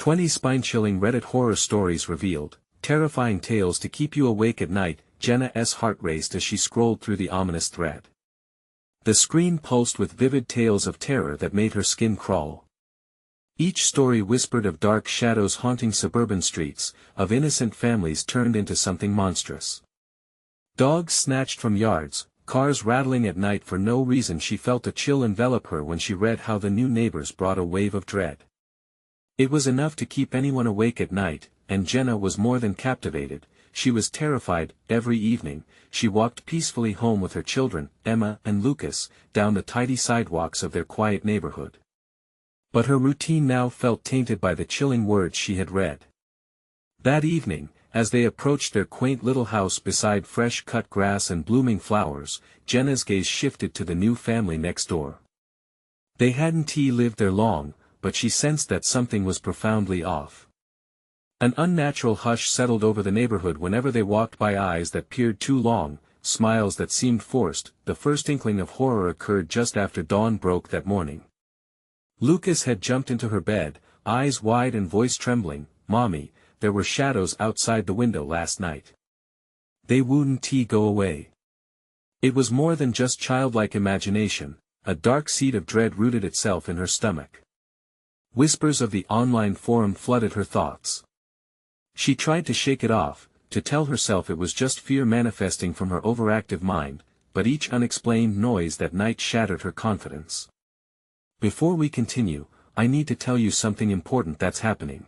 20 spine-chilling Reddit horror stories revealed, terrifying tales to keep you awake at night. Jenna's heart raced as she scrolled through the ominous thread. The screen pulsed with vivid tales of terror that made her skin crawl. Each story whispered of dark shadows haunting suburban streets, of innocent families turned into something monstrous. Dogs snatched from yards, cars rattling at night for no reason. She felt a chill envelop her when she read how the new neighbors brought a wave of dread. It was enough to keep anyone awake at night, and Jenna was more than captivated. She was terrified. Every evening, she walked peacefully home with her children, Emma and Lucas, down the tidy sidewalks of their quiet neighborhood. But her routine now felt tainted by the chilling words she had read. That evening, as they approached their quaint little house beside fresh-cut grass and blooming flowers, Jenna's gaze shifted to the new family next door. They hadn't lived there long, but she sensed that something was profoundly off. An unnatural hush settled over the neighborhood whenever they walked by, eyes that peered too long, smiles that seemed forced. The first inkling of horror occurred just after dawn broke that morning. Lucas had jumped into her bed, eyes wide and voice trembling. "Mommy, there were shadows outside the window last night. They wouldn't go away." It was more than just childlike imagination. A dark seed of dread rooted itself in her stomach. Whispers of the online forum flooded her thoughts. She tried to shake it off, to tell herself it was just fear manifesting from her overactive mind, but each unexplained noise that night shattered her confidence. Before we continue, I need to tell you something important that's happening.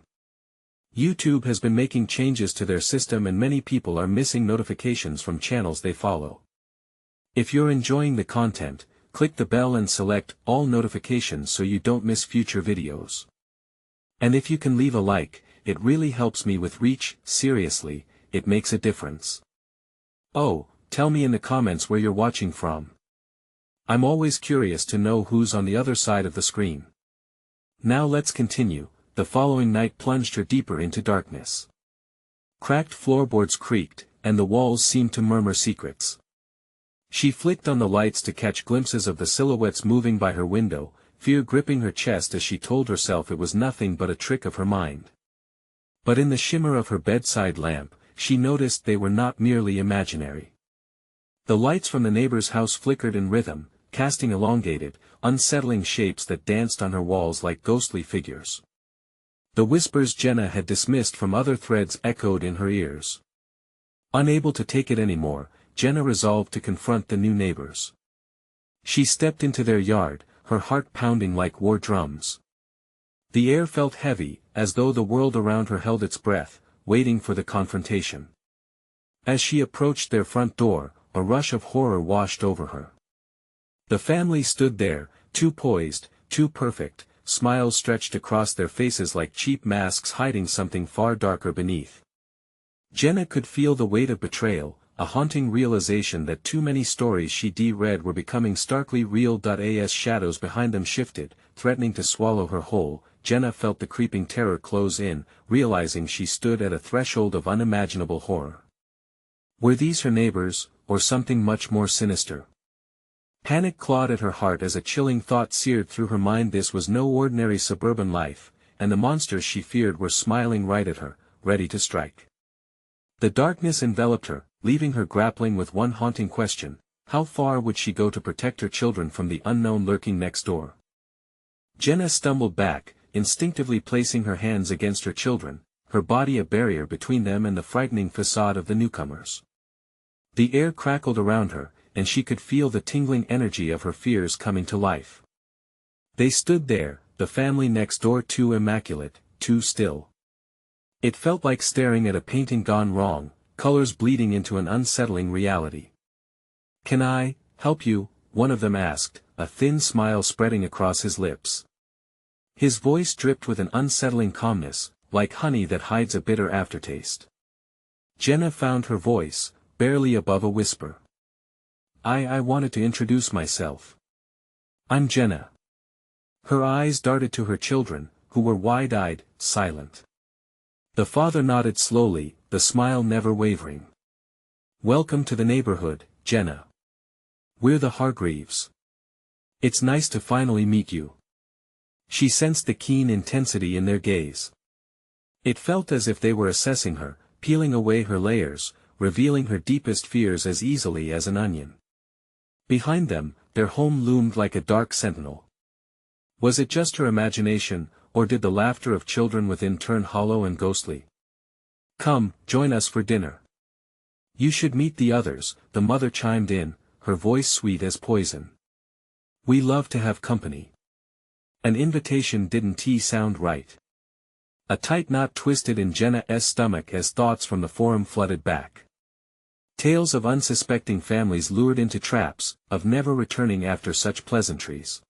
YouTube has been making changes to their system and many people are missing notifications from channels they follow. If you're enjoying the content, click the bell and select all notifications so you don't miss future videos. And if you can leave a like, it really helps me with reach. Seriously, it makes a difference. Oh, tell me in the comments where you're watching from. I'm always curious to know who's on the other side of the screen. Now let's continue. The following night plunged her deeper into darkness. Cracked floorboards creaked, and the walls seemed to murmur secrets. She flicked on the lights to catch glimpses of the silhouettes moving by her window, fear gripping her chest as she told herself it was nothing but a trick of her mind. But in the shimmer of her bedside lamp, she noticed they were not merely imaginary. The lights from the neighbor's house flickered in rhythm, casting elongated, unsettling shapes that danced on her walls like ghostly figures. The whispers Jenna had dismissed from other threads echoed in her ears. Unable to take it anymore, Jenna resolved to confront the new neighbors. She stepped into their yard, her heart pounding like war drums. The air felt heavy, as though the world around her held its breath, waiting for the confrontation. As she approached their front door, a rush of horror washed over her. The family stood there, too poised, too perfect, smiles stretched across their faces like cheap masks hiding something far darker beneath. Jenna could feel the weight of betrayal, a haunting realization that too many stories she'd read were becoming starkly real. As shadows behind them shifted, threatening to swallow her whole, Jenna felt the creeping terror close in, realizing she stood at a threshold of unimaginable horror. Were these her neighbors, or something much more sinister? Panic clawed at her heart as a chilling thought seared through her mind. This was no ordinary suburban life, and the monsters she feared were smiling right at her, ready to strike. The darkness enveloped her, leaving her grappling with one haunting question: how far would she go to protect her children from the unknown lurking next door? Jenna stumbled back, instinctively placing her hands against her children, her body a barrier between them and the frightening facade of the newcomers. The air crackled around her, and she could feel the tingling energy of her fears coming to life. They stood there, the family next door, too immaculate, too still. It felt like staring at a painting gone wrong, colors bleeding into an unsettling reality. "Can I help you?" one of them asked, a thin smile spreading across his lips. His voice dripped with an unsettling calmness, like honey that hides a bitter aftertaste. Jenna found her voice, barely above a whisper. I wanted to introduce myself. I'm Jenna." Her eyes darted to her children, who were wide-eyed, silent. The father nodded slowly, the smile never wavering. "Welcome to the neighborhood, Jenna. We're the Hargreaves. It's nice to finally meet you." She sensed the keen intensity in their gaze. It felt as if they were assessing her, peeling away her layers, revealing her deepest fears as easily as an onion. Behind them, their home loomed like a dark sentinel. Was it just her imagination, or did the laughter of children within turn hollow and ghostly? "Come, join us for dinner." "You should meet the others," the mother chimed in, her voice sweet as poison. "We love to have company." An invitation didn't sound right. A tight knot twisted in Jenna's stomach as thoughts from the forum flooded back. Tales of unsuspecting families lured into traps, of never returning after such pleasantries.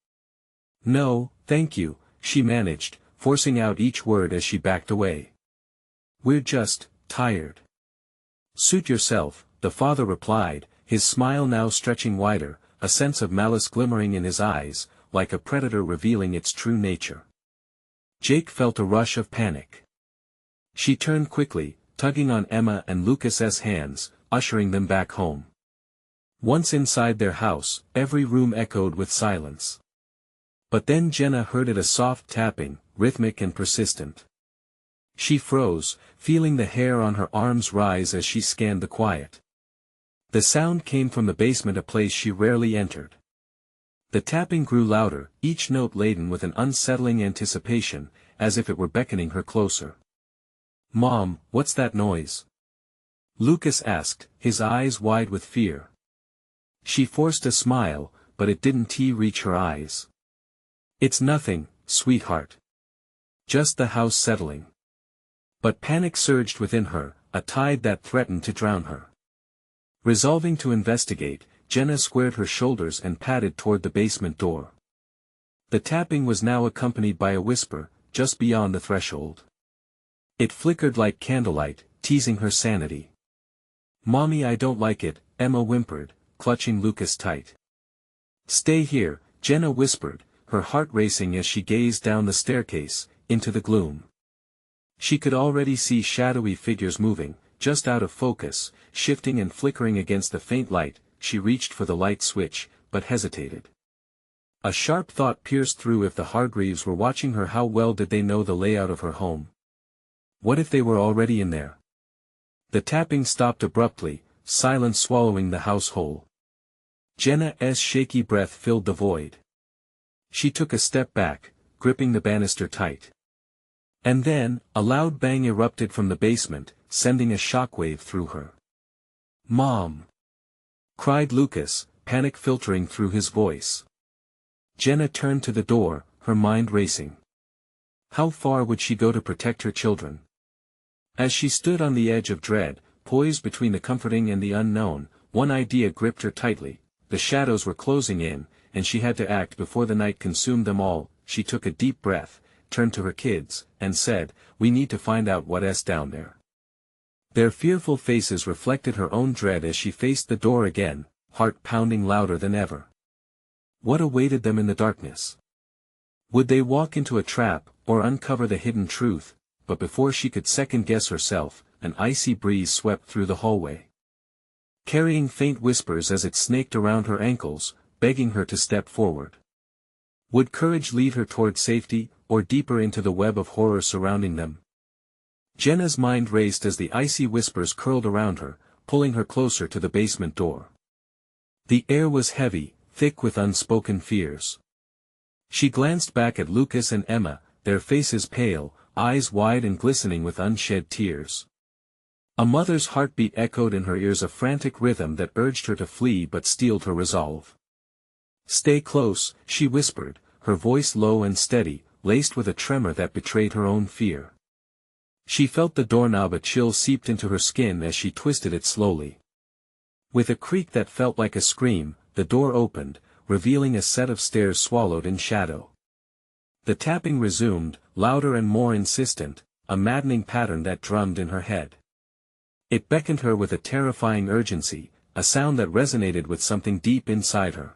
"No, thank you," she managed, forcing out each word as she backed away. "We're just tired." "Suit yourself," the father replied, his smile now stretching wider, a sense of malice glimmering in his eyes, like a predator revealing its true nature. Jake felt a rush of panic. She turned quickly, tugging on Emma and Lucas's hands, ushering them back home. Once inside their house, every room echoed with silence. But then Jenna heard it, a soft tapping, rhythmic and persistent. She froze, feeling the hair on her arms rise as she scanned the quiet. The sound came from the basement, a place she rarely entered. The tapping grew louder, each note laden with an unsettling anticipation, as if it were beckoning her closer. "Mom, what's that noise?" Lucas asked, his eyes wide with fear. She forced a smile, but it didn't reach her eyes. "It's nothing, sweetheart. Just the house settling." But panic surged within her, a tide that threatened to drown her. Resolving to investigate, Jenna squared her shoulders and padded toward the basement door. The tapping was now accompanied by a whisper, just beyond the threshold. It flickered like candlelight, teasing her sanity. "Mommy, I don't like it," Emma whimpered, clutching Lucas tight. "Stay here," Jenna whispered, her heart racing as she gazed down the staircase, into the gloom. She could already see shadowy figures moving, just out of focus, shifting and flickering against the faint light. She reached for the light switch, but hesitated. A sharp thought pierced through. If the Hargreaves were watching her, how well did they know the layout of her home? What if they were already in there? The tapping stopped abruptly, silence swallowing the house whole. Jenna's shaky breath filled the void. She took a step back, gripping the banister tight. And then, a loud bang erupted from the basement, sending a shockwave through her. "Mom!" cried Lucas, panic filtering through his voice. Jenna turned to the door, her mind racing. How far would she go to protect her children? As she stood on the edge of dread, poised between the comforting and the unknown, one idea gripped her tightly. The shadows were closing in, and she had to act before the night consumed them all. She took a deep breath, turned to her kids, and said, "We need to find out what's down there." Their fearful faces reflected her own dread as she faced the door again, heart pounding louder than ever. What awaited them in the darkness? Would they walk into a trap, or uncover the hidden truth? But before she could second-guess herself, an icy breeze swept through the hallway, carrying faint whispers as it snaked around her ankles, begging her to step forward. Would courage lead her toward safety, or deeper into the web of horror surrounding them? Jenna's mind raced as the icy whispers curled around her, pulling her closer to the basement door. The air was heavy, thick with unspoken fears. She glanced back at Lucas and Emma, their faces pale, eyes wide and glistening with unshed tears. A mother's heartbeat echoed in her ears, a frantic rhythm that urged her to flee but steeled her resolve. "Stay close," she whispered, her voice low and steady, laced with a tremor that betrayed her own fear. She felt the doorknob, a chill seeped into her skin as she twisted it slowly. With a creak that felt like a scream, the door opened, revealing a set of stairs swallowed in shadow. The tapping resumed, louder and more insistent, a maddening pattern that drummed in her head. It beckoned her with a terrifying urgency, a sound that resonated with something deep inside her.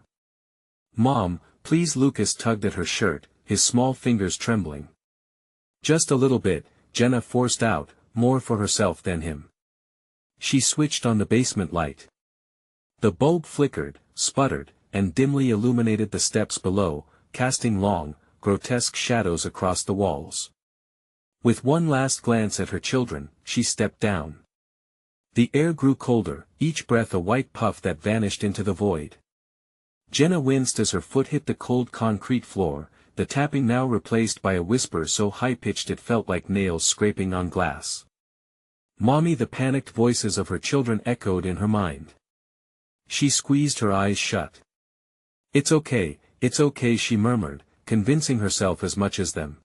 "Mom, please." Lucas tugged at her shirt, his small fingers trembling. "Just a little bit," Jenna forced out, more for herself than him. She switched on the basement light. The bulb flickered, sputtered, and dimly illuminated the steps below, casting long, grotesque shadows across the walls. With one last glance at her children, she stepped down. The air grew colder, each breath a white puff that vanished into the void. Jenna winced as her foot hit the cold concrete floor, the tapping now replaced by a whisper so high-pitched it felt like nails scraping on glass. "Mommy!" The panicked voices of her children echoed in her mind. She squeezed her eyes shut. It's okay," she murmured, convincing herself as much as them.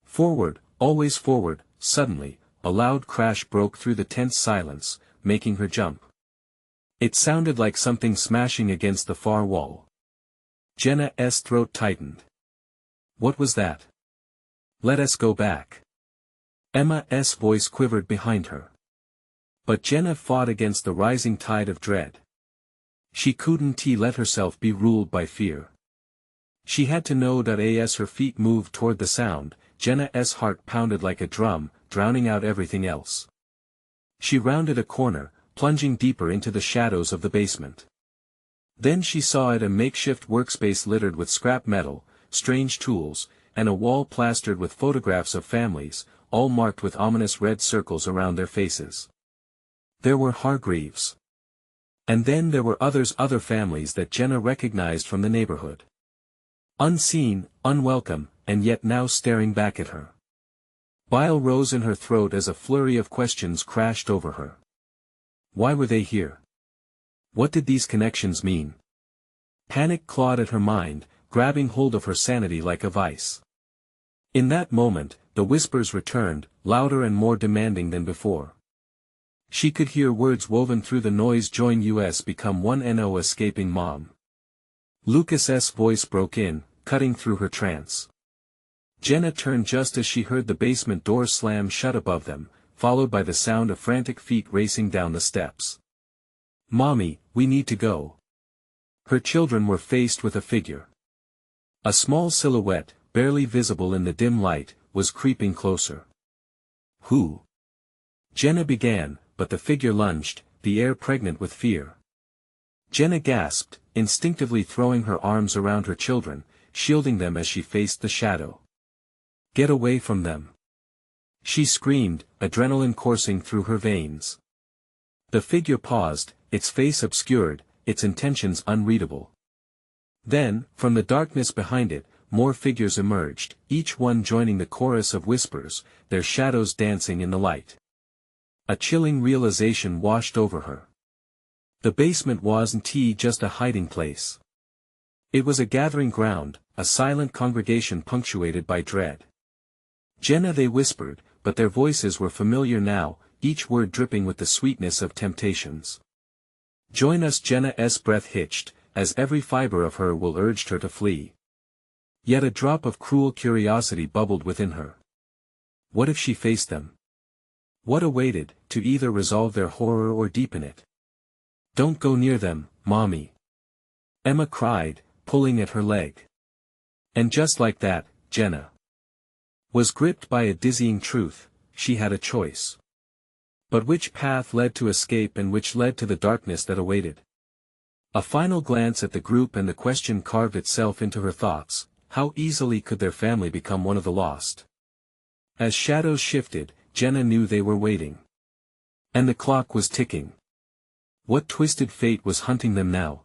Forward, always forward. Suddenly, a loud crash broke through the tense silence, making her jump. It sounded like something smashing against the far wall. Jenna's throat tightened. What was that? Let us go back. Emma's voice quivered behind her. But Jenna fought against the rising tide of dread. She couldn't let herself be ruled by fear. She had to know that as her feet moved toward the sound, Jenna's heart pounded like a drum, drowning out everything else. She rounded a corner, plunging deeper into the shadows of the basement. Then she saw it, a makeshift workspace littered with scrap metal, strange tools, and a wall plastered with photographs of families, all marked with ominous red circles around their faces. There were Hargreaves. And then there were other families that Jenna recognized from the neighborhood. Unseen, unwelcome, and yet now staring back at her. Bile rose in her throat as a flurry of questions crashed over her. Why were they here? What did these connections mean? Panic clawed at her mind, grabbing hold of her sanity like a vice. In that moment, the whispers returned, louder and more demanding than before. She could hear words woven through the noise: join us, become one, no escaping mom. Lucas's voice broke in, cutting through her trance. Jenna turned just as she heard the basement door slam shut above them, followed by the sound of frantic feet racing down the steps. Mommy, we need to go. Her children were faced with a figure. A small silhouette, barely visible in the dim light, was creeping closer. Who? Jenna began, but the figure lunged, the air pregnant with fear. Jenna gasped, instinctively throwing her arms around her children, shielding them as she faced the shadow. Get away from them! She screamed, adrenaline coursing through her veins. The figure paused, its face obscured, its intentions unreadable. Then, from the darkness behind it, more figures emerged, each one joining the chorus of whispers, their shadows dancing in the light. A chilling realization washed over her. The basement wasn't just a hiding place. It was a gathering ground, a silent congregation punctuated by dread. Jenna, they whispered, but their voices were familiar now, each word dripping with the sweetness of temptations. Join us! Jenna's breath hitched, as every fiber of her will urged her to flee. Yet a drop of cruel curiosity bubbled within her. What if she faced them? What awaited, to either resolve their horror or deepen it? Don't go near them, Mommy! Emma cried, pulling at her leg. And just like that, Jenna was gripped by a dizzying truth: she had a choice. But which path led to escape and which led to the darkness that awaited? A final glance at the group and the question carved itself into her thoughts: how easily could their family become one of the lost? As shadows shifted, Jenna knew they were waiting. And the clock was ticking. What twisted fate was hunting them now?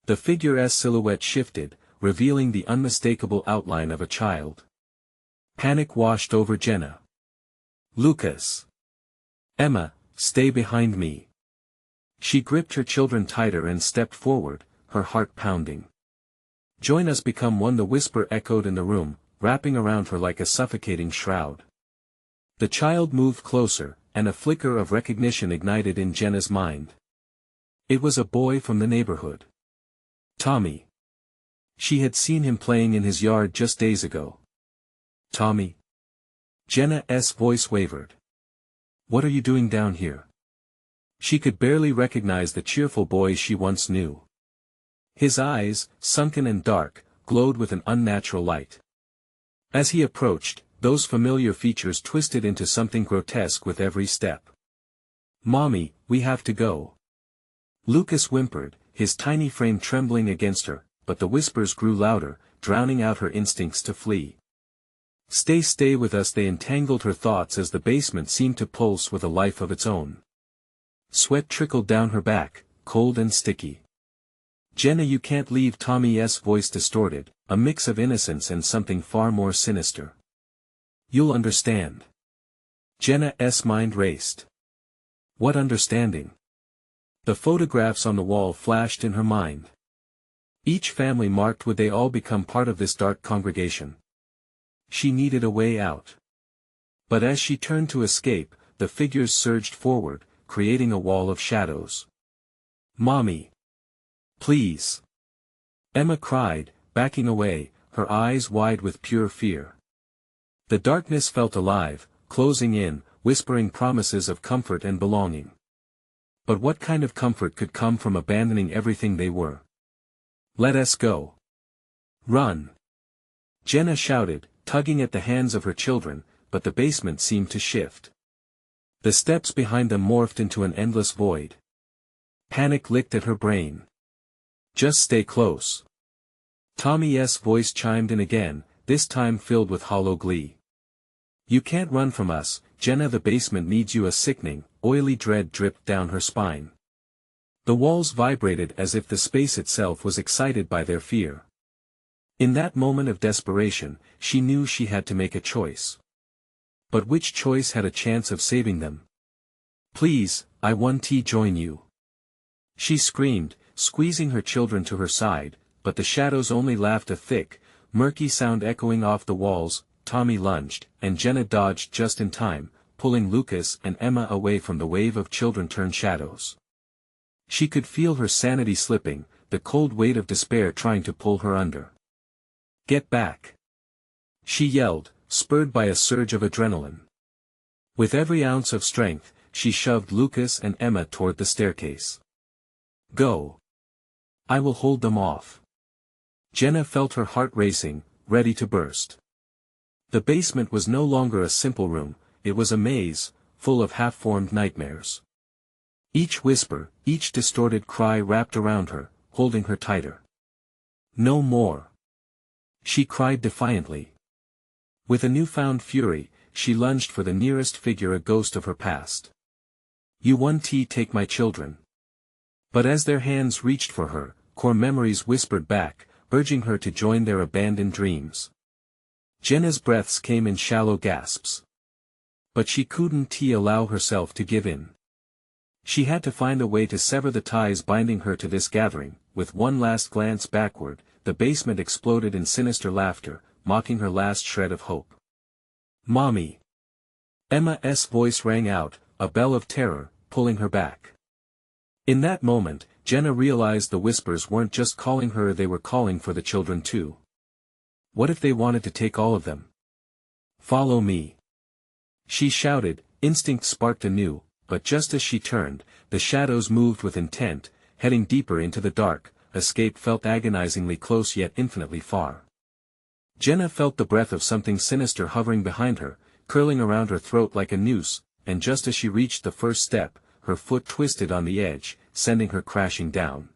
The figure's silhouette shifted, revealing the unmistakable outline of a child. Panic washed over Jenna. Lucas! Emma, stay behind me! She gripped her children tighter and stepped forward, her heart pounding. Join us, become one, the whisper echoed in the room, wrapping around her like a suffocating shroud. The child moved closer, and a flicker of recognition ignited in Jenna's mind. It was a boy from the neighborhood. Tommy. She had seen him playing in his yard just days ago. Tommy? Jenna's voice wavered. What are you doing down here? She could barely recognize the cheerful boy she once knew. His eyes, sunken and dark, glowed with an unnatural light. As he approached, those familiar features twisted into something grotesque with every step. Mommy, we have to go. Lucas whimpered, his tiny frame trembling against her, but the whispers grew louder, drowning out her instincts to flee. Stay with us. They entangled her thoughts as the basement seemed to pulse with a life of its own. Sweat trickled down her back, cold and sticky. Jenna, you can't leave. Tommy's voice distorted, a mix of innocence and something far more sinister. You'll understand. Jenna's mind raced. What understanding? The photographs on the wall flashed in her mind. Each family marked. Would they all become part of this dark congregation? She needed a way out. But as she turned to escape, the figures surged forward, creating a wall of shadows. Mommy! Please! Emma cried, backing away, her eyes wide with pure fear. The darkness felt alive, closing in, whispering promises of comfort and belonging. But what kind of comfort could come from abandoning everything they were? Let us go. Run! Jenna shouted, tugging at the hands of her children, but the basement seemed to shift. The steps behind them morphed into an endless void. Panic licked at her brain. Just stay close. Tommy's voice chimed in again, this time filled with hollow glee. You can't run from us, Jenna. The basement needs you. A sickening, oily dread dripped down her spine. The walls vibrated as if the space itself was excited by their fear. In that moment of desperation, she knew she had to make a choice. But which choice had a chance of saving them? Please, I want to join you. She screamed, squeezing her children to her side, but the shadows only laughed, a thick, murky sound echoing off the walls. Tommy lunged, and Jenna dodged just in time, pulling Lucas and Emma away from the wave of children turned shadows. She could feel her sanity slipping, the cold weight of despair trying to pull her under. Get back! She yelled, spurred by a surge of adrenaline. With every ounce of strength, she shoved Lucas and Emma toward the staircase. Go! I will hold them off. Jenna felt her heart racing, ready to burst. The basement was no longer a simple room, it was a maze, full of half-formed nightmares. Each whisper, each distorted cry wrapped around her, holding her tighter. No more! She cried defiantly. With a newfound fury, she lunged for the nearest figure, a ghost of her past. You want to take my children. But as their hands reached for her, core memories whispered back, urging her to join their abandoned dreams. Jenna's breaths came in shallow gasps. But she couldn't allow herself to give in. She had to find a way to sever the ties binding her to this gathering. With one last glance backward, the basement exploded in sinister laughter, mocking her last shred of hope. Mommy! Emma's voice rang out, a bell of terror, pulling her back. In that moment, Jenna realized the whispers weren't just calling her, they were calling for the children too. What if they wanted to take all of them? Follow me! She shouted, instinct sparked anew, but just as she turned, the shadows moved with intent, heading deeper into the dark. Escape felt agonizingly close yet infinitely far. Jenna felt the breath of something sinister hovering behind her, curling around her throat like a noose, and just as she reached the first step, her foot twisted on the edge, sending her crashing down.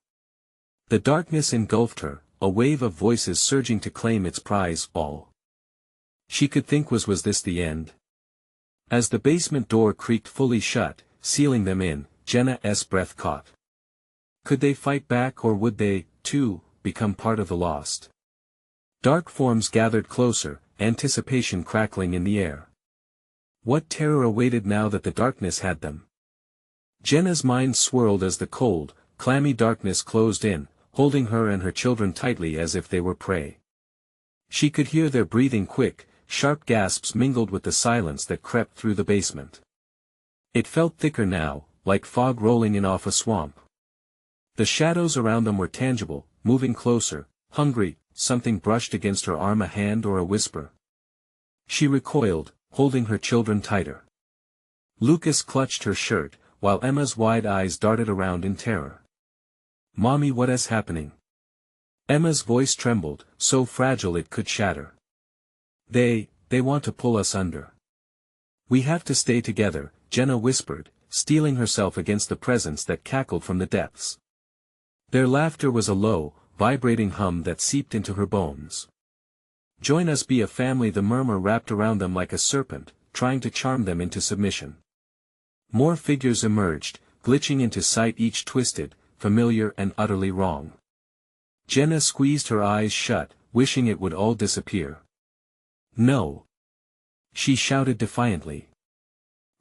The darkness engulfed her, a wave of voices surging to claim its prize. All she could think was this the end? As the basement door creaked fully shut, sealing them in, Jenna's breath caught. Could they fight back, or would they, too, become part of the lost? Dark forms gathered closer, anticipation crackling in the air. What terror awaited now that the darkness had them? Jenna's mind swirled as the cold, clammy darkness closed in, holding her and her children tightly as if they were prey. She could hear their breathing, quick, sharp gasps mingled with the silence that crept through the basement. It felt thicker now, like fog rolling in off a swamp. The shadows around them were tangible, moving closer, hungry. Something brushed against her arm, a hand or a whisper. She recoiled, holding her children tighter. Lucas clutched her shirt, while Emma's wide eyes darted around in terror. Mommy, what is happening? Emma's voice trembled, so fragile it could shatter. They want to pull us under. We have to stay together, Jenna whispered, steeling herself against the presence that cackled from the depths. Their laughter was a low, vibrating hum that seeped into her bones. Join us, be a family. The murmur wrapped around them like a serpent, trying to charm them into submission. More figures emerged, glitching into sight, each twisted, familiar and utterly wrong. Jenna squeezed her eyes shut, wishing it would all disappear. "No!" she shouted defiantly.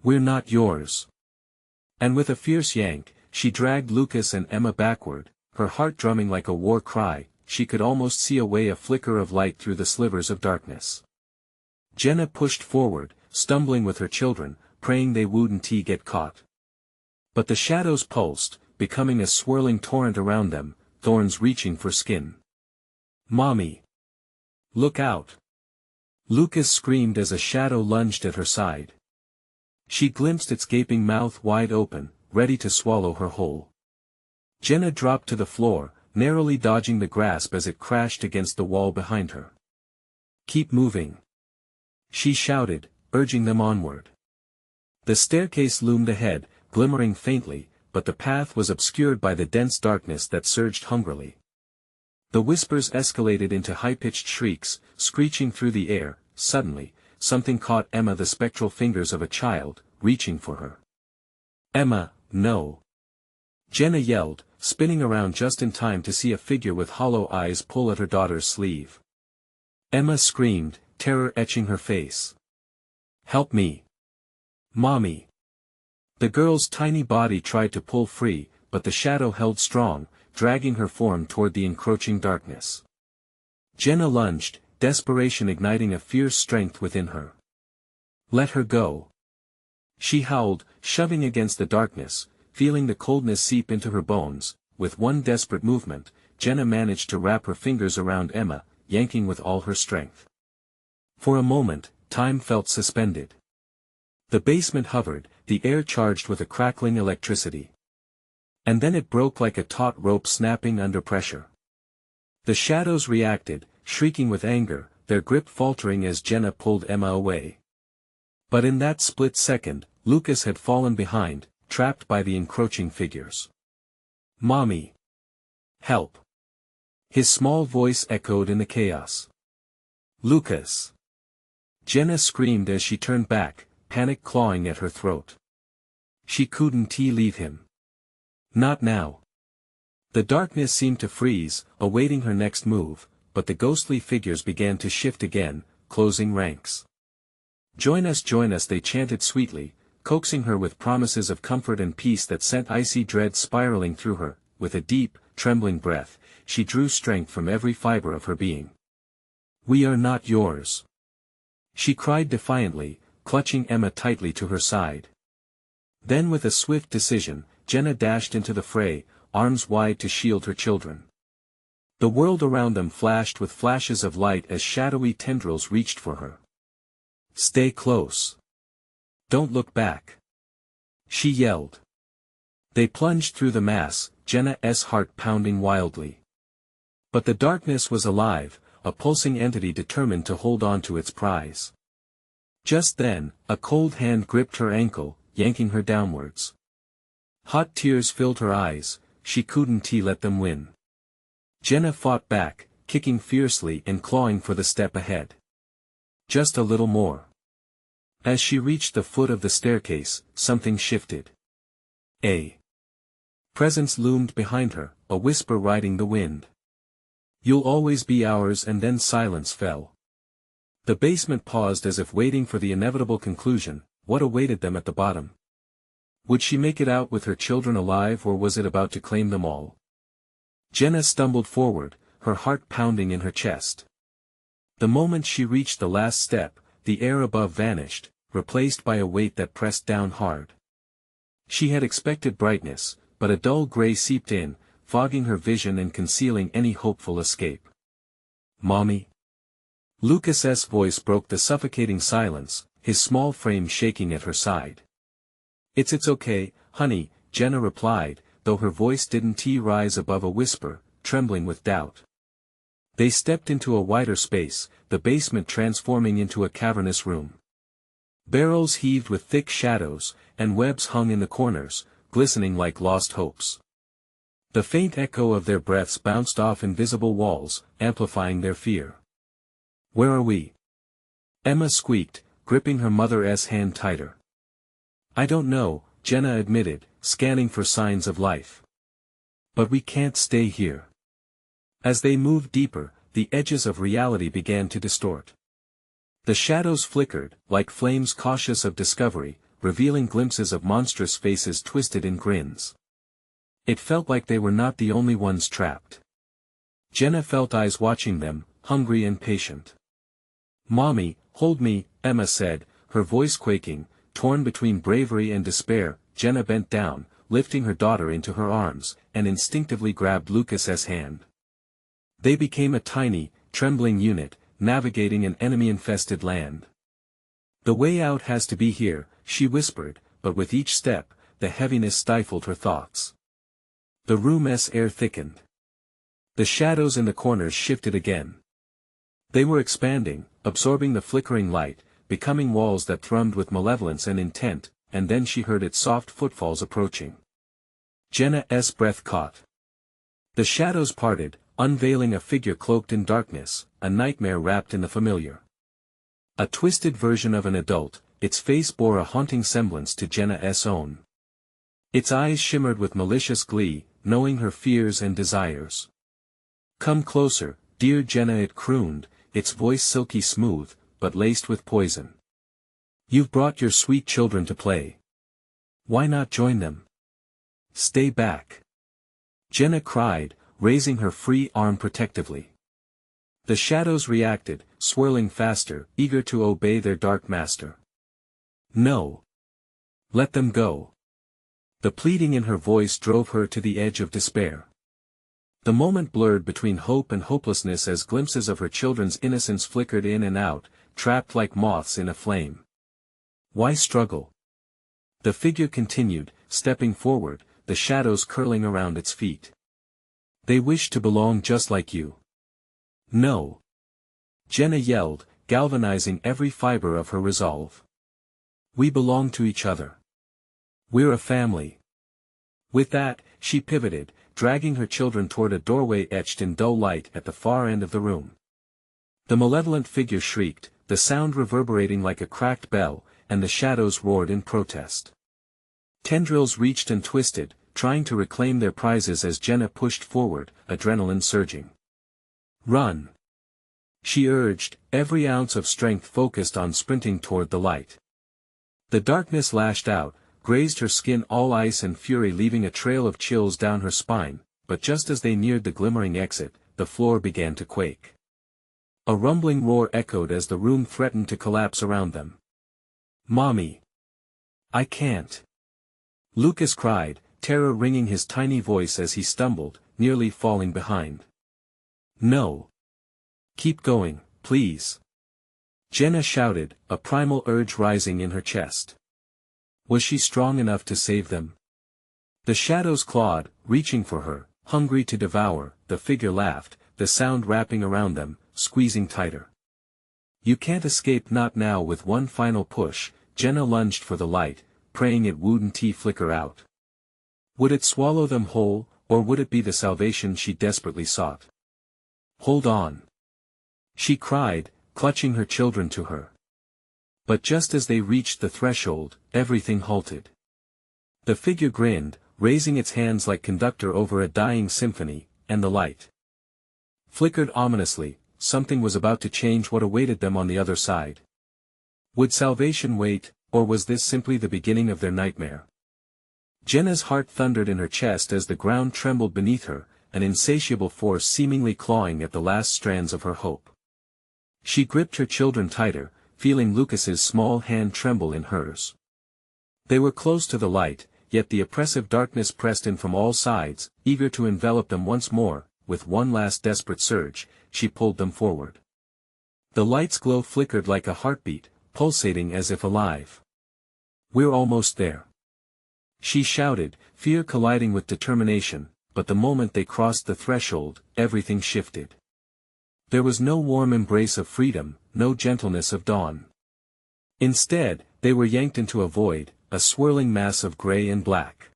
"We're not yours." And with a fierce yank, she dragged Lucas and Emma backward, her heart drumming like a war cry. She could almost see a flicker of light through the slivers of darkness. Jenna pushed forward, stumbling with her children, praying they wouldn't get caught. But the shadows pulsed, becoming a swirling torrent around them, thorns reaching for skin. "Mommy! Look out!" Lucas screamed as a shadow lunged at her side. She glimpsed its gaping mouth wide open, ready to swallow her whole. Jenna dropped to the floor, narrowly dodging the grasp as it crashed against the wall behind her. "Keep moving!" she shouted, urging them onward. The staircase loomed ahead, glimmering faintly, but the path was obscured by the dense darkness that surged hungrily. The whispers escalated into high-pitched shrieks, screeching through the air. Suddenly, something caught Emma, the spectral fingers of a child, reaching for her. "Emma, no!" Jenna yelled, spinning around just in time to see a figure with hollow eyes pull at her daughter's sleeve. Emma screamed, terror etching her face. "Help me! Mommy!" The girl's tiny body tried to pull free, but the shadow held strong, dragging her form toward the encroaching darkness. Jenna lunged, desperation igniting a fierce strength within her. "Let her go!" she howled, shoving against the darkness, feeling the coldness seep into her bones. With one desperate movement, Jenna managed to wrap her fingers around Emma, yanking with all her strength. For a moment, time felt suspended. The basement hovered, the air charged with a crackling electricity. And then it broke like a taut rope snapping under pressure. The shadows reacted, shrieking with anger, their grip faltering as Jenna pulled Emma away. But in that split second, Lucas had fallen behind, trapped by the encroaching figures. "Mommy! Help!" His small voice echoed in the chaos. "Lucas!" Jenna screamed as she turned back, panic clawing at her throat. She couldn't leave him. Not now. The darkness seemed to freeze, awaiting her next move, but the ghostly figures began to shift again, closing ranks. Join us, they chanted sweetly, coaxing her with promises of comfort and peace that sent icy dread spiraling through her. With a deep, trembling breath, she drew strength from every fiber of her being. "We are not yours!" she cried defiantly, clutching Emma tightly to her side. Then with a swift decision, Jenna dashed into the fray, arms wide to shield her children. The world around them flashed with flashes of light as shadowy tendrils reached for her. "Stay close! Don't look back!" she yelled. They plunged through the mass, Jenna's heart pounding wildly. But the darkness was alive, a pulsing entity determined to hold on to its prize. Just then, a cold hand gripped her ankle, yanking her downwards. Hot tears filled her eyes, she couldn't let them win. Jenna fought back, kicking fiercely and clawing for the step ahead. Just a little more. As she reached the foot of the staircase, something shifted. A presence loomed behind her, a whisper riding the wind. "You'll always be ours," and then silence fell. The basement paused as if waiting for the inevitable conclusion. What awaited them at the bottom? Would she make it out with her children alive, or was it about to claim them all? Jenna stumbled forward, her heart pounding in her chest. The moment she reached the last step, the air above vanished, replaced by a weight that pressed down hard. She had expected brightness, but a dull gray seeped in, fogging her vision and concealing any hopeful escape. "Mommy?" Lucas's voice broke the suffocating silence, his small frame shaking at her side. It's okay, honey," Jenna replied, though her voice didn't rise above a whisper, trembling with doubt. They stepped into a wider space, the basement transforming into a cavernous room. Barrels heaved with thick shadows, and webs hung in the corners, glistening like lost hopes. The faint echo of their breaths bounced off invisible walls, amplifying their fear. Where are we? Emma squeaked, gripping her mother's hand tighter. I don't know, Jenna admitted, scanning for signs of life. But we can't stay here. As they moved deeper, the edges of reality began to distort. The shadows flickered, like flames cautious of discovery, revealing glimpses of monstrous faces twisted in grins. It felt like they were not the only ones trapped. Jenna felt eyes watching them, hungry and patient. Mommy, hold me, Emma said, her voice quaking, torn between bravery and despair. Jenna bent down, lifting her daughter into her arms, and instinctively grabbed Lucas's hand. They became a tiny, trembling unit, navigating an enemy-infested land. The way out has to be here, she whispered, but with each step, the heaviness stifled her thoughts. The room's air thickened. The shadows in the corners shifted again. They were expanding, absorbing the flickering light, becoming walls that thrummed with malevolence and intent, and then she heard its soft footfalls approaching. Jenna's breath caught. The shadows parted, unveiling a figure cloaked in darkness, a nightmare wrapped in the familiar. A twisted version of an adult, its face bore a haunting semblance to Jenna's own. Its eyes shimmered with malicious glee, knowing her fears and desires. Come closer, dear Jenna, it crooned, its voice silky smooth, but laced with poison. You've brought your sweet children to play. Why not join them? Stay back. Jenna cried, raising her free arm protectively. The shadows reacted, swirling faster, eager to obey their dark master. No. Let them go. The pleading in her voice drove her to the edge of despair. The moment blurred between hope and hopelessness as glimpses of her children's innocence flickered in and out, trapped like moths in a flame. Why struggle? The figure continued, stepping forward, the shadows curling around its feet. They wish to belong just like you. No. Jenna yelled, galvanizing every fiber of her resolve. We belong to each other. We're a family. With that, she pivoted, dragging her children toward a doorway etched in dull light at the far end of the room. The malevolent figure shrieked, the sound reverberating like a cracked bell, and the shadows roared in protest. Tendrils reached and twisted, trying to reclaim their prizes as Jenna pushed forward, adrenaline surging. Run! She urged, every ounce of strength focused on sprinting toward the light. The darkness lashed out, grazed her skin all ice and fury, leaving a trail of chills down her spine, but just as they neared the glimmering exit, the floor began to quake. A rumbling roar echoed as the room threatened to collapse around them. Mommy! I can't! Lucas cried, terror ringing his tiny voice as he stumbled, nearly falling behind. No! Keep going, please! Jenna shouted, a primal urge rising in her chest. Was she strong enough to save them? The shadows clawed, reaching for her, hungry to devour. The figure laughed, the sound wrapping around them, squeezing tighter. You can't escape, not now. With one final push, Jenna lunged for the light, praying it wouldn't flicker out. Would it swallow them whole, or would it be the salvation she desperately sought? Hold on! She cried, clutching her children to her. But just as they reached the threshold, everything halted. The figure grinned, raising its hands like conductor over a dying symphony, and the light flickered ominously. Something was about to change what awaited them on the other side. Would salvation wait, or was this simply the beginning of their nightmare? Jenna's heart thundered in her chest as the ground trembled beneath her, an insatiable force seemingly clawing at the last strands of her hope. She gripped her children tighter, feeling Lucas's small hand tremble in hers. They were close to the light, yet the oppressive darkness pressed in from all sides, eager to envelop them once more. With one last desperate surge, she pulled them forward. The light's glow flickered like a heartbeat, pulsating as if alive. We're almost there. She shouted, fear colliding with determination, but the moment they crossed the threshold, everything shifted. There was no warm embrace of freedom, no gentleness of dawn. Instead, they were yanked into a void, a swirling mass of gray and black.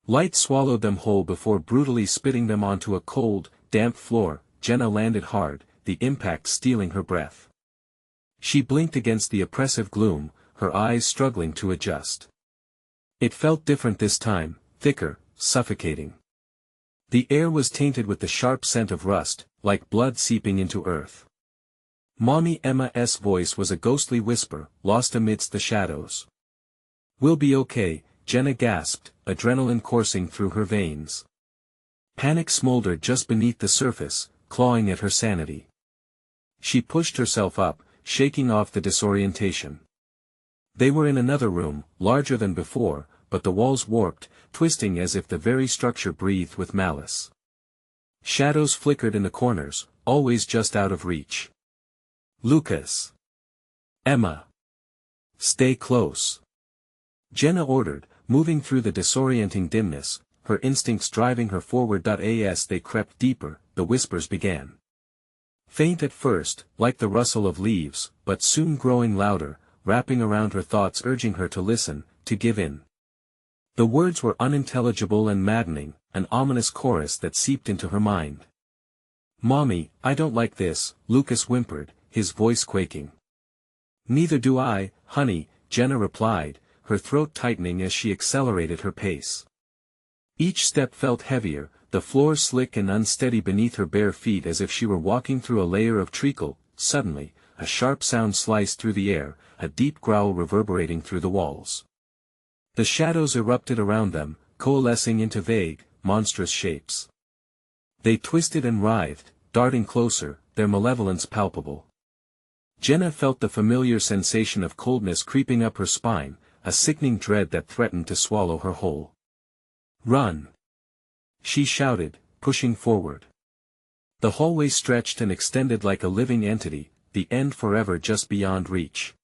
Light swallowed them whole before brutally spitting them onto a cold, damp floor. Jenna landed hard, the impact stealing her breath. She blinked against the oppressive gloom, her eyes struggling to adjust. It felt different this time, thicker, suffocating. The air was tainted with the sharp scent of rust, like blood seeping into earth. Mommy Emma's voice was a ghostly whisper, lost amidst the shadows. "We'll be okay," Jenna gasped, adrenaline coursing through her veins. Panic smoldered just beneath the surface, clawing at her sanity. She pushed herself up, shaking off the disorientation. They were in another room, larger than before, but the walls warped, twisting as if the very structure breathed with malice. Shadows flickered in the corners, always just out of reach. "Lucas! Emma! Stay close!" Jenna ordered, moving through the disorienting dimness, her instincts driving her forward. As they crept deeper, the whispers began. Faint at first, like the rustle of leaves, but soon growing louder, wrapping around her thoughts, urging her to listen, to give in. The words were unintelligible and maddening, an ominous chorus that seeped into her mind. "Mommy, I don't like this," Lucas whimpered, his voice quaking. "Neither do I, honey," Jenna replied, her throat tightening as she accelerated her pace. Each step felt heavier, the floor slick and unsteady beneath her bare feet as if she were walking through a layer of treacle. Suddenly, a sharp sound sliced through the air, a deep growl reverberating through the walls. The shadows erupted around them, coalescing into vague, monstrous shapes. They twisted and writhed, darting closer, their malevolence palpable. Jenna felt the familiar sensation of coldness creeping up her spine, a sickening dread that threatened to swallow her whole. "Run!" she shouted, pushing forward. The hallway stretched and extended like a living entity, the end forever just beyond reach.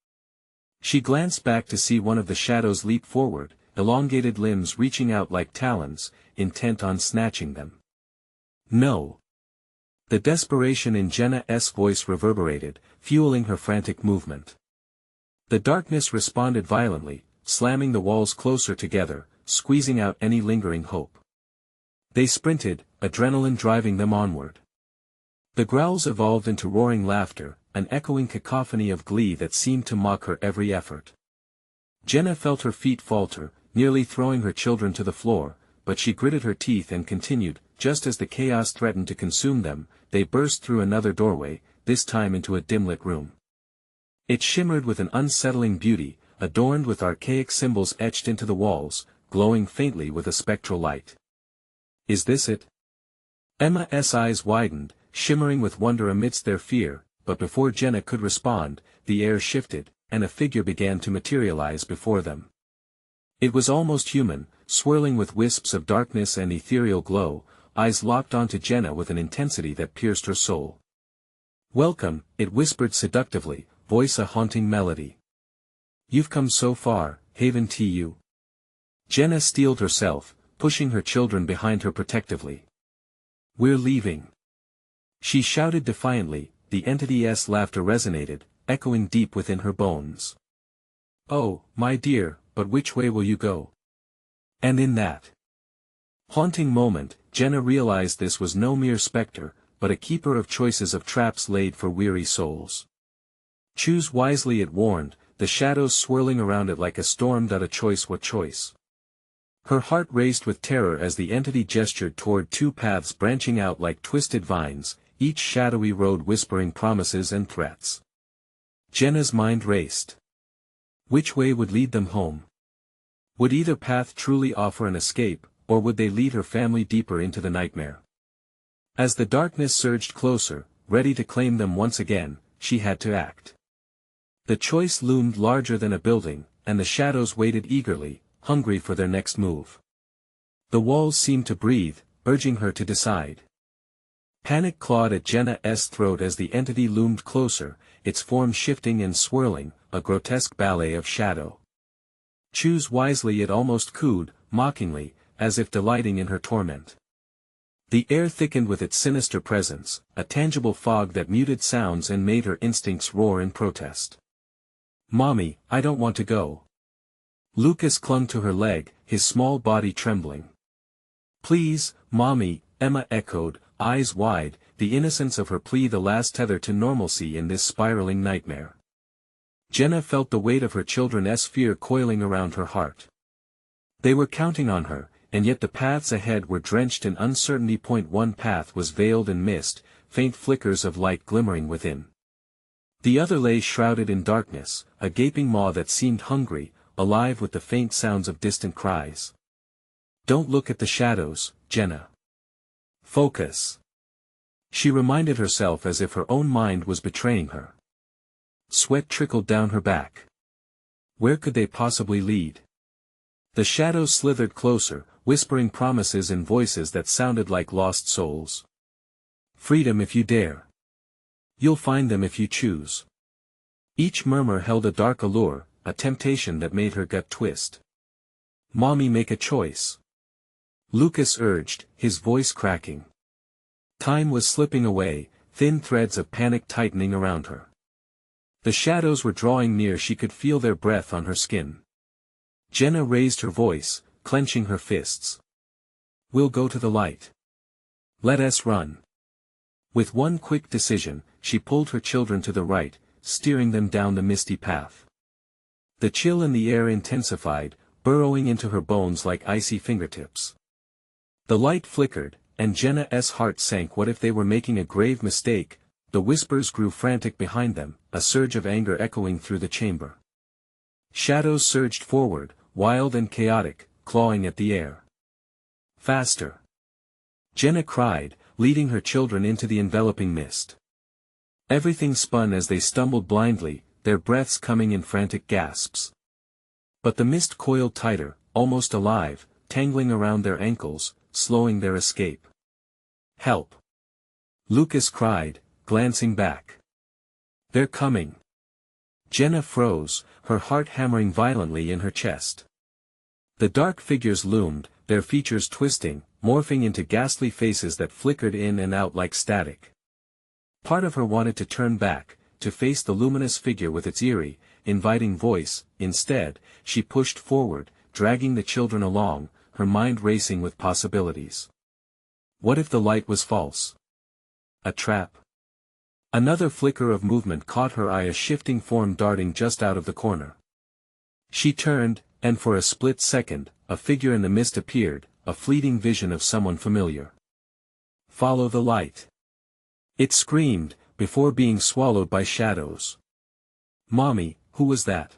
She glanced back to see one of the shadows leap forward, elongated limbs reaching out like talons, intent on snatching them. "No!" The desperation in Jenna's voice reverberated, fueling her frantic movement. The darkness responded violently, slamming the walls closer together, squeezing out any lingering hope. They sprinted, adrenaline driving them onward. The growls evolved into roaring laughter, an echoing cacophony of glee that seemed to mock her every effort. Jenna felt her feet falter, nearly throwing her children to the floor, but she gritted her teeth and continued. Just as the chaos threatened to consume them, they burst through another doorway, this time into a dim-lit room. It shimmered with an unsettling beauty, adorned with archaic symbols etched into the walls, glowing faintly with a spectral light. "Is this it?" Emma's eyes widened, shimmering with wonder amidst their fear, but before Jenna could respond, the air shifted, and a figure began to materialize before them. It was almost human, swirling with wisps of darkness and ethereal glow, eyes locked onto Jenna with an intensity that pierced her soul. "Welcome," it whispered seductively, voice a haunting melody. "You've come so far, haven't you?" Jenna steeled herself, pushing her children behind her protectively. "We're leaving," she shouted defiantly. The entity's laughter resonated, echoing deep within her bones. "Oh, my dear, but which way will you go?" And in that haunting moment, Jenna realized this was no mere specter, but a keeper of choices, of traps laid for weary souls. "Choose wisely," it warned, the shadows swirling around it like a storm. A choice, what choice? Her heart raced with terror as the entity gestured toward two paths branching out like twisted vines, each shadowy road whispering promises and threats. Jenna's mind raced. Which way would lead them home? Would either path truly offer an escape, or would they lead her family deeper into the nightmare? As the darkness surged closer, ready to claim them once again, she had to act. The choice loomed larger than a building, and the shadows waited eagerly, hungry for their next move. The walls seemed to breathe, urging her to decide. Panic clawed at Jenna's throat as the entity loomed closer, its form shifting and swirling, a grotesque ballet of shadow. "Choose wisely," it almost cooed, mockingly, as if delighting in her torment. The air thickened with its sinister presence, a tangible fog that muted sounds and made her instincts roar in protest. "Mommy, I don't want to go." Lucas clung to her leg, his small body trembling. "Please, Mommy," Emma echoed, eyes wide, the innocence of her plea the last tether to normalcy in this spiraling nightmare. Jenna felt the weight of her children's fear coiling around her heart. They were counting on her, and yet the paths ahead were drenched in uncertainty. One path was veiled in mist, faint flickers of light glimmering within. The other lay shrouded in darkness, a gaping maw that seemed hungry, alive with the faint sounds of distant cries. "Don't look at the shadows, Jenna. Focus." She reminded herself as if her own mind was betraying her. Sweat trickled down her back. Where could they possibly lead? The shadows slithered closer, whispering promises in voices that sounded like lost souls. "Freedom if you dare. You'll find them if you choose." Each murmur held a dark allure, a temptation that made her gut twist. "Mommy, make a choice," Lucas urged, his voice cracking. Time was slipping away, thin threads of panic tightening around her. The shadows were drawing near. She could feel their breath on her skin. Jenna raised her voice, clenching her fists. "We'll go to the light. Let us run." With one quick decision, she pulled her children to the right, steering them down the misty path. The chill in the air intensified, burrowing into her bones like icy fingertips. The light flickered, and Jenna's heart sank. What if they were making a grave mistake? The whispers grew frantic behind them, a surge of anger echoing through the chamber. Shadows surged forward, wild and chaotic, clawing at the air. "Faster!" Jenna cried, leading her children into the enveloping mist. Everything spun as they stumbled blindly, their breaths coming in frantic gasps. But the mist coiled tighter, almost alive, tangling around their ankles, slowing their escape. "Help!" Lucas cried, glancing back. "They're coming." Jenna froze, her heart hammering violently in her chest. The dark figures loomed, their features twisting, morphing into ghastly faces that flickered in and out like static. Part of her wanted to turn back, to face the luminous figure with its eerie, inviting voice. Instead, she pushed forward, dragging the children along, her mind racing with possibilities. What if the light was false? A trap? Another flicker of movement caught her eye, a shifting form darting just out of the corner. She turned, and for a split second, a figure in the mist appeared, a fleeting vision of someone familiar. "Follow the light!" It screamed, before being swallowed by shadows. "Mommy, who was that?"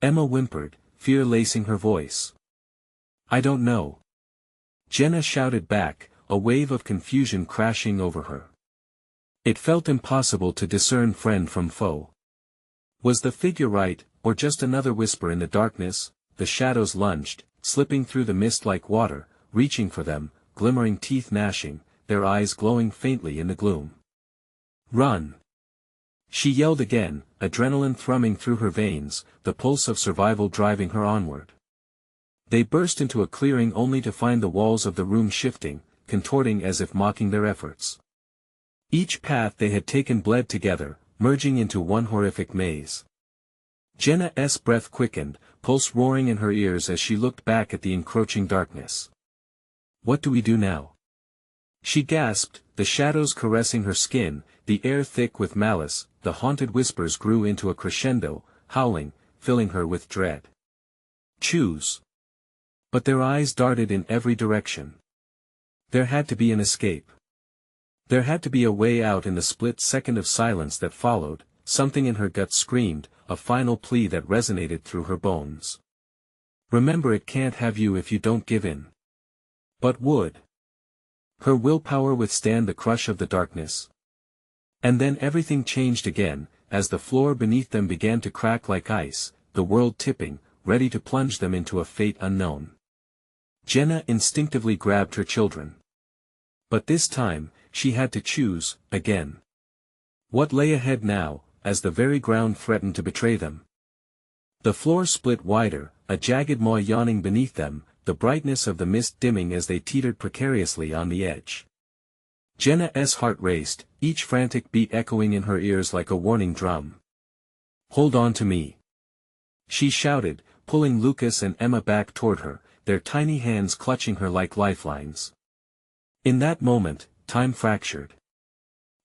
Emma whimpered, fear lacing her voice. "I don't know." Jenna shouted back, a wave of confusion crashing over her. It felt impossible to discern friend from foe. Was the figure right, or just another whisper in the darkness? The shadows lunged, slipping through the mist like water, reaching for them, glimmering teeth gnashing, their eyes glowing faintly in the gloom. "Run!" She yelled again, adrenaline thrumming through her veins, the pulse of survival driving her onward. They burst into a clearing only to find the walls of the room shifting, contorting as if mocking their efforts. Each path they had taken bled together, merging into one horrific maze. Jenna's breath quickened, pulse roaring in her ears as she looked back at the encroaching darkness. "What do we do now?" She gasped, the shadows caressing her skin, the air thick with malice. The haunted whispers grew into a crescendo, howling, filling her with dread. Choose. But their eyes darted in every direction. There had to be an escape. There had to be a way out. In the split second of silence that followed, something in her gut screamed, a final plea that resonated through her bones. "Remember, it can't have you if you don't give in." But would her willpower withstand the crush of the darkness? And then everything changed again, as the floor beneath them began to crack like ice, the world tipping, ready to plunge them into a fate unknown. Jenna instinctively grabbed her children. But this time, she had to choose, again. What lay ahead now, as the very ground threatened to betray them? The floor split wider, a jagged maw yawning beneath them, the brightness of the mist dimming as they teetered precariously on the edge. Jenna's heart raced, each frantic beat echoing in her ears like a warning drum. "Hold on to me!" she shouted, pulling Lucas and Emma back toward her, their tiny hands clutching her like lifelines. In that moment, time fractured.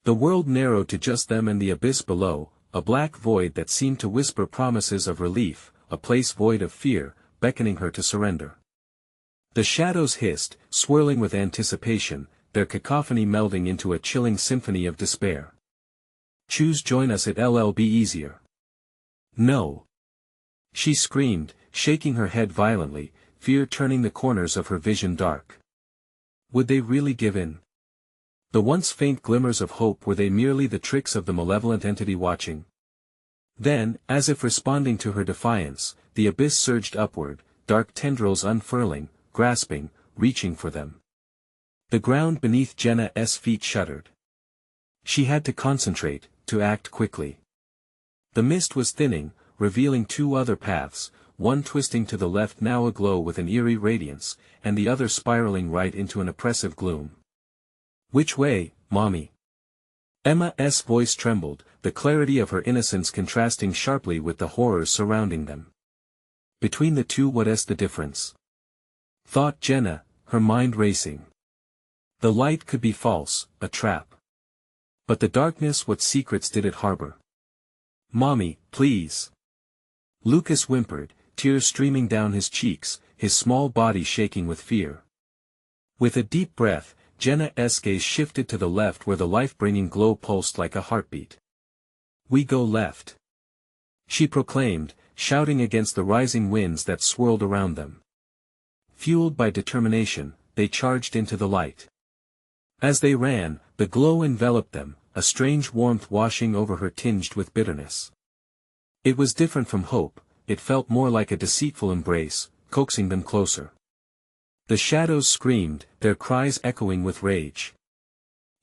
The world narrowed to just them and the abyss below, a black void that seemed to whisper promises of relief, a place void of fear, beckoning her to surrender. The shadows hissed, swirling with anticipation, their cacophony melding into a chilling symphony of despair. Choose join us at LL Be Easier. No. She screamed, shaking her head violently, fear turning the corners of her vision dark. Would they really give in? The once faint glimmers of hope, were they merely the tricks of the malevolent entity watching? Then, as if responding to her defiance, the abyss surged upward, dark tendrils unfurling, grasping, reaching for them. The ground beneath Jenna's feet shuddered. She had to concentrate, to act quickly. The mist was thinning, revealing two other paths, one twisting to the left now aglow with an eerie radiance, and the other spiraling right into an oppressive gloom. Which way, Mommy? Emma's voice trembled, the clarity of her innocence contrasting sharply with the horrors surrounding them. Between the two, what's the difference? Thought Jenna, her mind racing. The light could be false, a trap. But the darkness, what secrets did it harbor? Mommy, please. Lucas whimpered, tears streaming down his cheeks, his small body shaking with fear. With a deep breath, Jenna's gaze shifted to the left where the life-bringing glow pulsed like a heartbeat. We go left. She proclaimed, shouting against the rising winds that swirled around them. Fueled by determination, they charged into the light. As they ran, the glow enveloped them, a strange warmth washing over her tinged with bitterness. It was different from hope, it felt more like a deceitful embrace, coaxing them closer. The shadows screamed, their cries echoing with rage.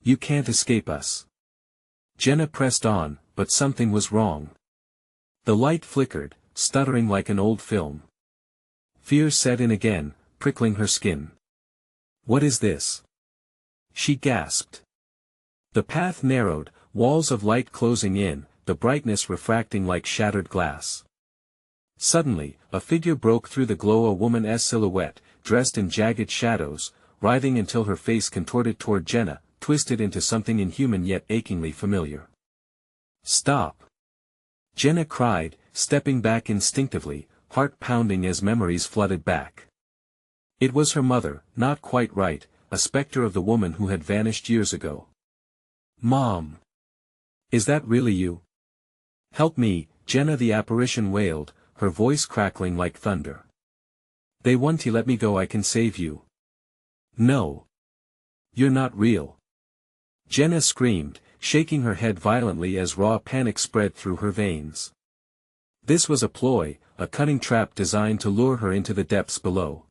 You can't escape us. Jenna pressed on, but something was wrong. The light flickered, stuttering like an old film. Fear set in again, prickling her skin. What is this? She gasped. The path narrowed, walls of light closing in, the brightness refracting like shattered glass. Suddenly, a figure broke through the glow, a woman's silhouette, dressed in jagged shadows, writhing until her face contorted toward Jenna, twisted into something inhuman yet achingly familiar. Stop! Jenna cried, stepping back instinctively, heart pounding as memories flooded back. It was her mother, not quite right, a specter of the woman who had vanished years ago. Mom! Is that really you? Help me, Jenna, the apparition wailed, her voice crackling like thunder. They want to let me go, I can save you. No. You're not real. Jenna screamed, shaking her head violently as raw panic spread through her veins. This was a ploy, a cunning trap designed to lure her into the depths below.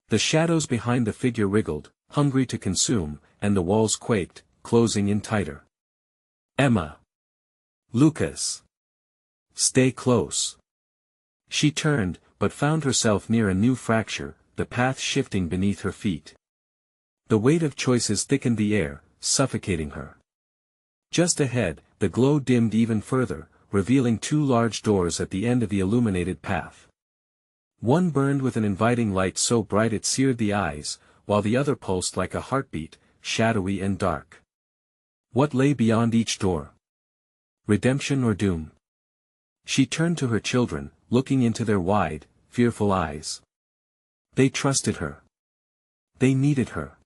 The shadows behind the figure wriggled, hungry to consume, and the walls quaked, closing in tighter. Emma. Lucas. Stay close. She turned, but found herself near a new fracture, the path shifting beneath her feet. The weight of choices thickened the air, suffocating her. Just ahead, the glow dimmed even further, revealing two large doors at the end of the illuminated path. One burned with an inviting light so bright it seared the eyes, while the other pulsed like a heartbeat, shadowy and dark. What lay beyond each door? Redemption or doom? She turned to her children, looking into their wide, fearful eyes. They trusted her. They needed her.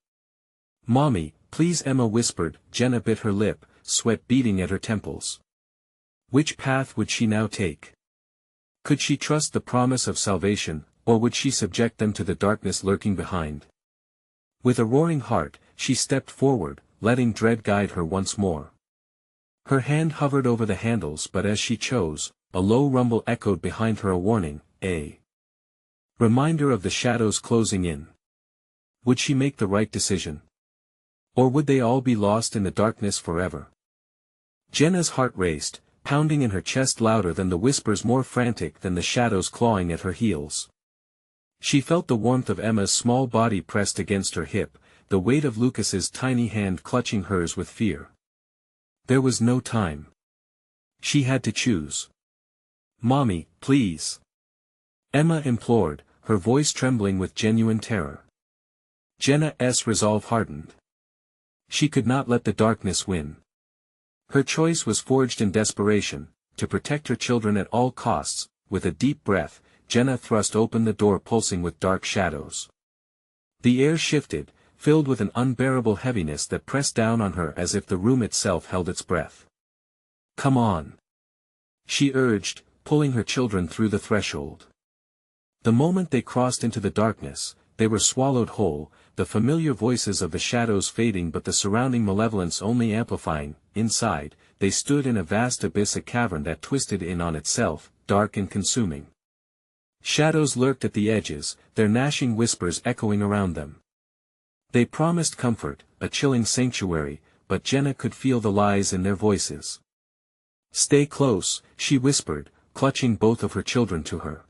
Mommy, please, Emma whispered. Jenna bit her lip, sweat beading at her temples. Which path would she now take? Could she trust the promise of salvation, or would she subject them to the darkness lurking behind? With a roaring heart, she stepped forward, letting dread guide her once more. Her hand hovered over the handles, but as she chose, a low rumble echoed behind her, a warning, a reminder of the shadows closing in. Would she make the right decision? Or would they all be lost in the darkness forever? Jenna's heart raced, pounding in her chest louder than the whispers, more frantic than the shadows clawing at her heels. She felt the warmth of Emma's small body pressed against her hip, the weight of Lucas's tiny hand clutching hers with fear. There was no time. She had to choose. Mommy, please. Emma implored, her voice trembling with genuine terror. Jenna's resolve hardened. She could not let the darkness win. Her choice was forged in desperation, to protect her children at all costs. With a deep breath, Jenna thrust open the door pulsing with dark shadows. The air shifted, filled with an unbearable heaviness that pressed down on her as if the room itself held its breath. "Come on," she urged, pulling her children through the threshold. The moment they crossed into the darkness, they were swallowed whole, the familiar voices of the shadows fading but the surrounding malevolence only amplifying. Inside, they stood in a vast abyss, a cavern that twisted in on itself, dark and consuming. Shadows lurked at the edges, their gnashing whispers echoing around them. They promised comfort, a chilling sanctuary, but Jenna could feel the lies in their voices. "Stay close," she whispered, clutching both of her children to her.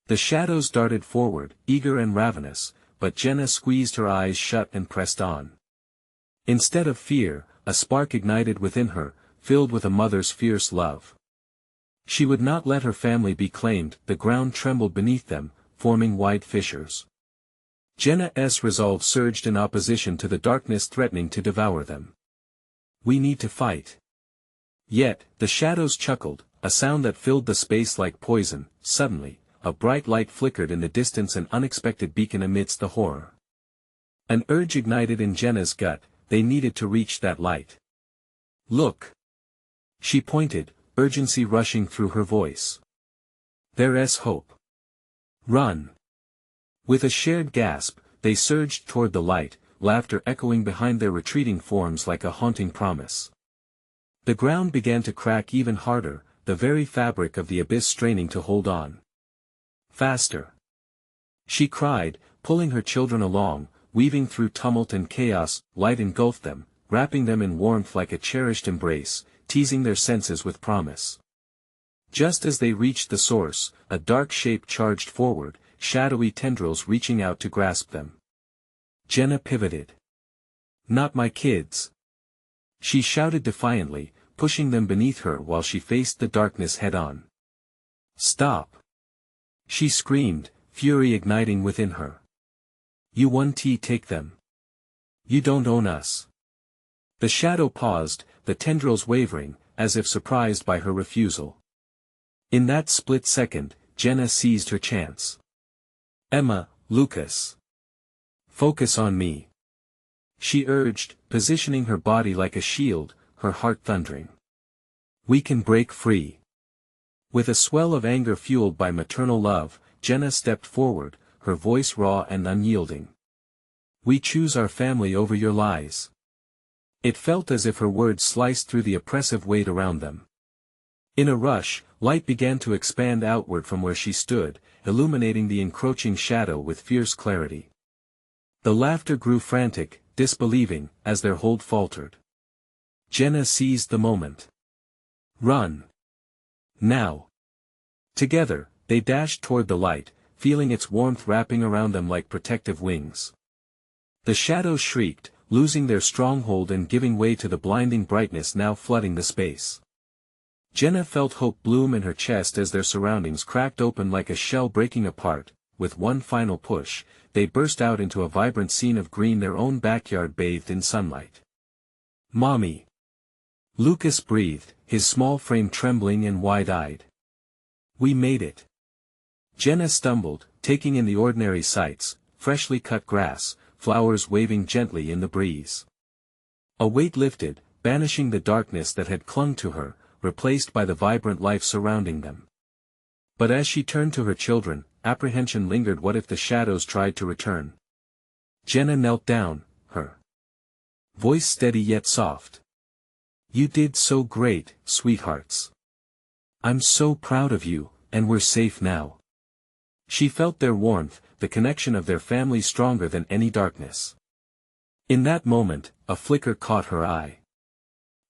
The shadows darted forward, eager and ravenous, but Jenna squeezed her eyes shut and pressed on. Instead of fear, a spark ignited within her, filled with a mother's fierce love. She would not let her family be claimed. The ground trembled beneath them, forming wide fissures. Jenna's resolve surged in opposition to the darkness threatening to devour them. "We need to fight." Yet, the shadows chuckled, a sound that filled the space like poison. Suddenly, a bright light flickered in the distance, an unexpected beacon amidst the horror. An urge ignited in Jenna's gut, they needed to reach that light. "Look!" She pointed, urgency rushing through her voice. "There's hope. Run!" With a shared gasp, they surged toward the light, laughter echoing behind their retreating forms like a haunting promise. The ground began to crack even harder, the very fabric of the abyss straining to hold on. "Faster!" she cried, pulling her children along, weaving through tumult and chaos. Light engulfed them, wrapping them in warmth like a cherished embrace, teasing their senses with promise. Just as they reached the source, a dark shape charged forward, shadowy tendrils reaching out to grasp them. Jenna pivoted. "Not my kids!" she shouted defiantly, pushing them beneath her while she faced the darkness head-on. "Stop!" she screamed, fury igniting within her. "You want to take them. You don't own us." The shadow paused, the tendrils wavering, as if surprised by her refusal. In that split second, Jenna seized her chance. "Emma, Lucas. Focus on me," she urged, positioning her body like a shield, her heart thundering. "We can break free." With a swell of anger fueled by maternal love, Jenna stepped forward, her voice raw and unyielding. "We choose our family over your lies." It felt as if her words sliced through the oppressive weight around them. In a rush, light began to expand outward from where she stood, illuminating the encroaching shadow with fierce clarity. The laughter grew frantic, disbelieving, as their hold faltered. Jenna seized the moment. "Run! Now!" Together, they dashed toward the light, feeling its warmth wrapping around them like protective wings. The shadows shrieked, losing their stronghold and giving way to the blinding brightness now flooding the space. Jenna felt hope bloom in her chest as their surroundings cracked open like a shell breaking apart. With one final push, they burst out into a vibrant scene of green, their own backyard bathed in sunlight. "Mommy!" Lucas breathed, his small frame trembling and wide-eyed. "We made it." Jenna stumbled, taking in the ordinary sights, freshly cut grass, flowers waving gently in the breeze. A weight lifted, banishing the darkness that had clung to her, replaced by the vibrant life surrounding them. But as she turned to her children, apprehension lingered. What if the shadows tried to return? Jenna knelt down, her voice steady yet soft. "You did so great, sweethearts. I'm so proud of you, and we're safe now." She felt their warmth, the connection of their family stronger than any darkness. In that moment, a flicker caught her eye.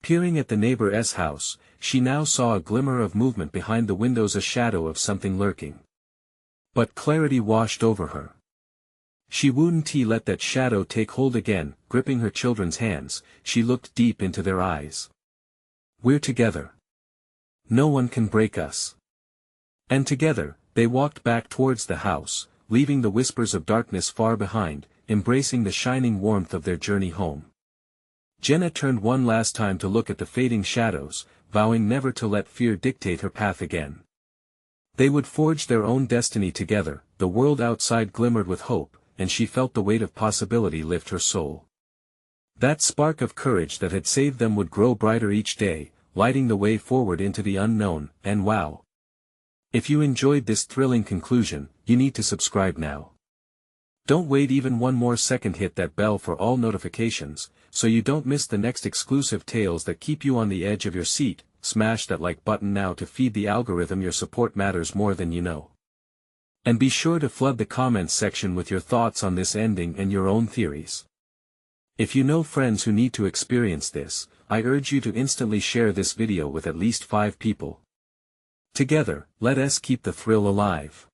Peering at the neighbor's house, she now saw a glimmer of movement behind the windows, a shadow of something lurking. But clarity washed over her. She wouldn't let that shadow take hold again. Gripping her children's hands, she looked deep into their eyes. "We're together. No one can break us." And together, they walked back towards the house, leaving the whispers of darkness far behind, embracing the shining warmth of their journey home. Jenna turned one last time to look at the fading shadows, vowing never to let fear dictate her path again. They would forge their own destiny together. The world outside glimmered with hope, and she felt the weight of possibility lift her soul. That spark of courage that had saved them would grow brighter each day, lighting the way forward into the unknown. And wow! If you enjoyed this thrilling conclusion, you need to subscribe now. Don't wait even one more second, hit that bell for all notifications, so you don't miss the next exclusive tales that keep you on the edge of your seat. Smash that like button now to feed the algorithm. Your support matters more than you know. And be sure to flood the comments section with your thoughts on this ending and your own theories. If you know friends who need to experience this, I urge you to instantly share this video with at least 5 people. Together, let us keep the thrill alive.